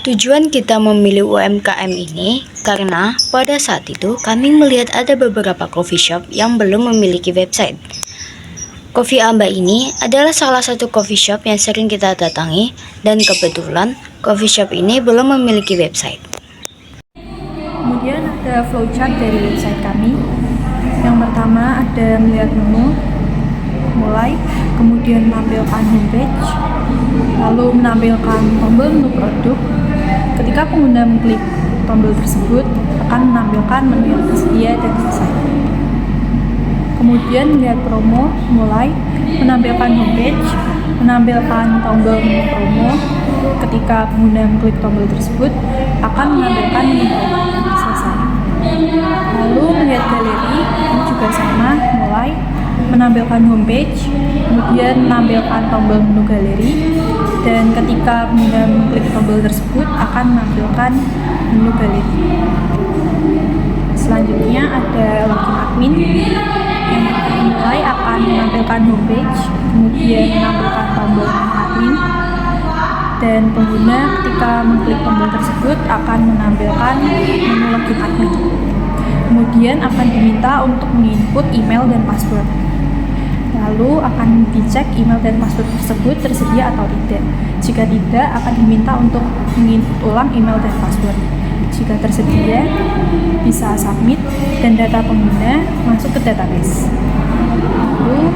Tujuan kita memilih UMKM ini karena pada saat itu kami melihat ada beberapa coffee shop yang belum memiliki website. Coffee Amba ini adalah salah satu coffee shop yang sering kita datangi dan kebetulan coffee shop ini belum memiliki website. Kemudian ada flowchart dari website kami. Yang pertama ada melihat menu, mulai, kemudian menampilkan homepage, lalu menampilkan tombol menu produk. Ketika pengguna mengklik tombol tersebut, akan menampilkan menu yang tersedia dan selesai. Kemudian melihat promo, mulai, menampilkan homepage, menampilkan tombol menu promo. Ketika pengguna mengklik tombol tersebut, akan menampilkan menu promo, selesai. Lalu melihat galeri, ini juga sama, mulai, menampilkan homepage, kemudian menampilkan tombol menu galeri, dan ketika pengguna mengklik tombol tersebut akan menampilkan menu galeri. Selanjutnya ada login admin yang mulai akan menampilkan homepage, kemudian menampilkan tombol menu admin, dan pengguna ketika mengklik tombol tersebut akan menampilkan menu login admin. Kemudian akan diminta untuk menginput email dan password. Lalu akan dicek email dan password tersebut tersedia atau tidak. Jika tidak, akan diminta untuk menginput ulang email dan password. Jika tersedia, bisa submit dan data pengguna masuk ke database. Lalu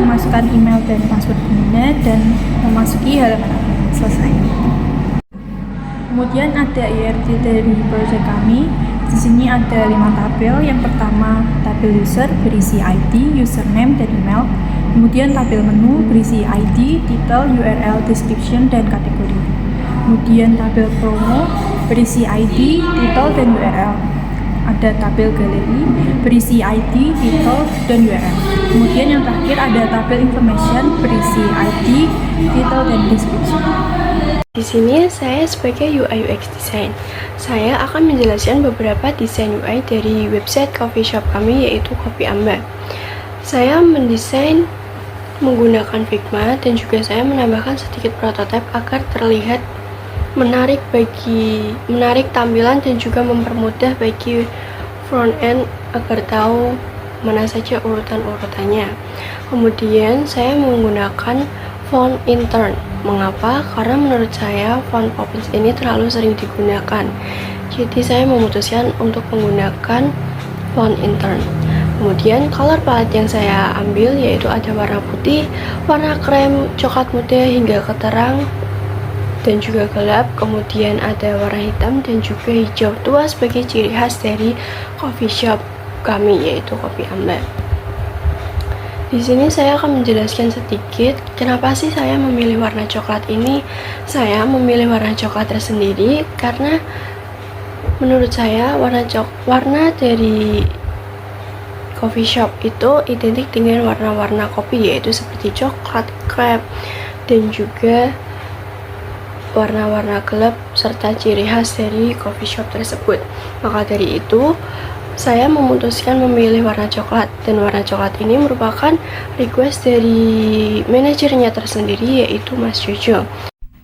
memasukkan email dan password pengguna dan memasuki halaman admin. Selesai. Kemudian ada IRT dari project kami. Di sini ada 5 tabel. Yang pertama tabel user berisi ID, username, dan email. Kemudian tabel menu berisi ID, title, URL, description, dan kategori. Kemudian tabel promo berisi ID, title, dan URL. Ada tabel galeri berisi ID, title, dan URL. Kemudian yang terakhir ada tabel information berisi ID, title, dan description. Di sini saya sebagai UI UX design. Saya akan menjelaskan beberapa desain UI dari website coffee shop kami yaitu Kopi Amba. Saya mendesain menggunakan Figma dan juga saya menambahkan sedikit prototipe agar terlihat menarik tampilan dan juga mempermudah bagi front end agar tahu mana saja urutan-urutannya. Kemudian saya menggunakan font intern. Mengapa? Karena menurut saya font Poppins ini terlalu sering digunakan. Jadi saya memutuskan untuk menggunakan font intern. Kemudian color palette yang saya ambil yaitu ada warna putih, warna krem, coklat muda hingga keterang dan juga gelap. Kemudian ada warna hitam dan juga hijau tua sebagai ciri khas dari coffee shop kami yaitu Kopi Amba. Di sini saya akan menjelaskan sedikit kenapa sih saya memilih warna coklat ini. Saya memilih warna coklat tersendiri karena menurut saya warna dari coffee shop itu identik dengan warna-warna kopi yaitu seperti coklat, krem, dan juga warna-warna gelap serta ciri khas dari coffee shop tersebut. Maka dari itu saya memutuskan memilih warna coklat, dan warna coklat ini merupakan request dari manajernya tersendiri yaitu Mas Jojo.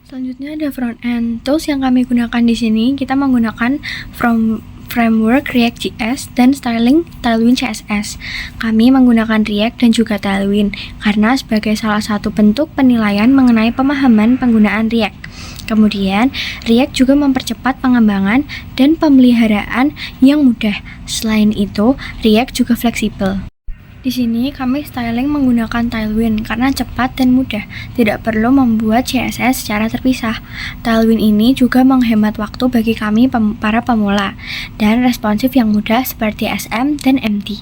Selanjutnya ada front end tools yang kami gunakan di sini. Kita menggunakan framework React.js dan styling Tailwind CSS. Kami menggunakan React dan juga Tailwind karena sebagai salah satu bentuk penilaian mengenai pemahaman penggunaan React. Kemudian, React juga mempercepat pengembangan dan pemeliharaan yang mudah. Selain itu, React juga fleksibel. Di sini kami styling menggunakan Tailwind karena cepat dan mudah, tidak perlu membuat CSS secara terpisah. Tailwind ini juga menghemat waktu bagi kami para pemula dan responsif yang mudah seperti SM dan MT.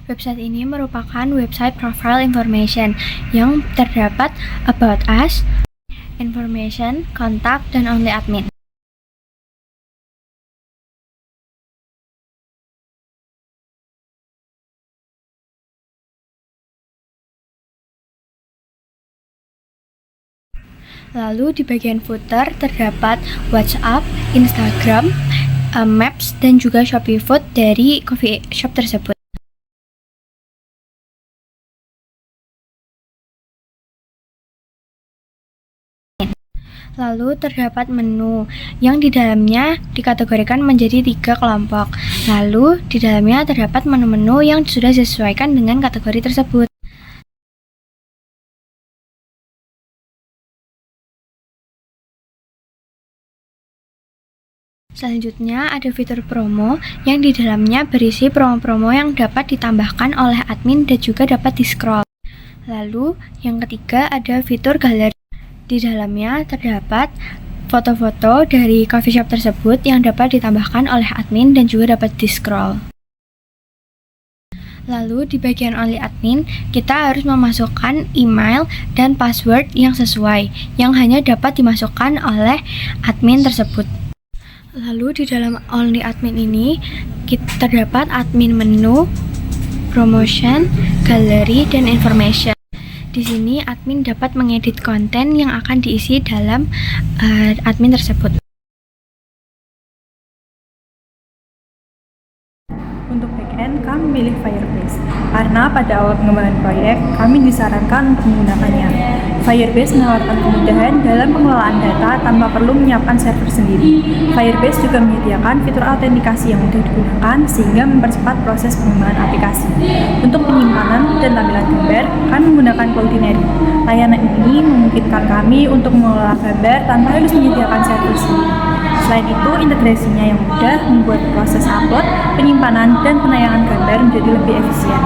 Website ini merupakan website profile information yang terdapat about us, information, kontak, dan only admin. Lalu di bagian footer terdapat WhatsApp, Instagram, Maps dan juga Shopee Food dari coffee shop tersebut. Lalu terdapat menu yang di dalamnya dikategorikan menjadi 3 kelompok. Lalu di dalamnya terdapat menu-menu yang sudah disesuaikan dengan kategori tersebut. Selanjutnya ada fitur promo yang di dalamnya berisi promo-promo yang dapat ditambahkan oleh admin dan juga dapat di-scroll. Lalu yang ketiga ada fitur galeri. Di dalamnya terdapat foto-foto dari coffee shop tersebut yang dapat ditambahkan oleh admin dan juga dapat di-scroll. Lalu di bagian only admin, kita harus memasukkan email dan password yang sesuai, yang hanya dapat dimasukkan oleh admin tersebut. Lalu di dalam only admin ini, terdapat admin menu, promotion, gallery, dan information. Di sini admin dapat mengedit konten yang akan diisi dalam admin tersebut. Untuk backend, kami memilih Firebase karena pada awal pengembangan proyek, kami disarankan untuk menggunakannya. Firebase menawarkan kemudahan dalam pengelolaan data tanpa perlu menyiapkan server sendiri. Firebase juga menyediakan fitur autentikasi yang mudah digunakan sehingga mempercepat proses pengembangan aplikasi. Untuk penyimpanan dan tampilan gambar, kami menggunakan Cloudinary. Layanan ini memungkinkan kami untuk mengelola gambar tanpa harus menyediakan server sendiri. Selain itu, integrasinya yang mudah membuat proses upload, penyimpanan, dan penayangan gambar menjadi lebih efisien.